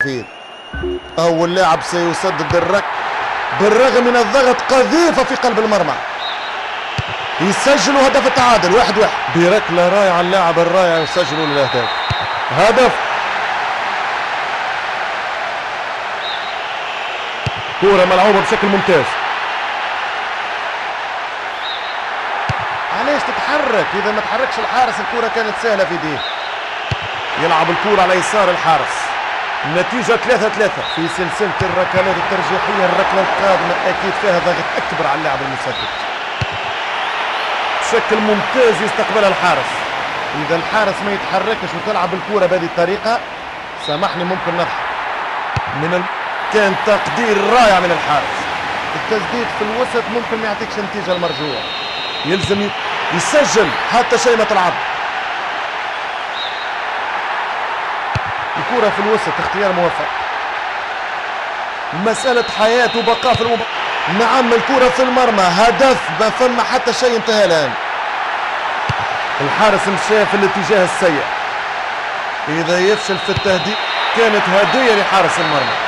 فيه. أول لاعب سيسدد بالرغم من الضغط، قذيفة في قلب المرمى، يسجلوا هدف التعادل 1-1 بركلة رائعة. اللاعب الرائع يسجلوا للأهداف. هدف كرة ملعوبة بشكل ممتاز. علاش تتحرك؟ إذا ما تحركش الحارس الكرة كانت سهلة في يديه. يلعب الكرة على يسار الحارس. النتيجة 3-3 في سلسلة الركلات الترجيحية. الركلة القادمة أكيد فيها ضغط أكبر على اللاعب المسدد. بشكل ممتاز يستقبلها الحارس. إذا الحارس ما يتحركش وتلعب الكرة بهذه الطريقة، سامحني ممكن نضحك. كان تقدير رائع من الحارس. التسديد في الوسط ممكن ما يعطيكش النتيجة المرجوة. يلزم يسجل حتى شيء ما تلعب. الكرة في الوسط اختيار موفق. مسألة حياة وبقاء في نعم الكرة في المرمى، هدف ما فما حتى شيء. انتهى الآن. الحارس مشى في الاتجاه السيء. إذا يفشل في التهديد كانت هدية لحارس المرمى.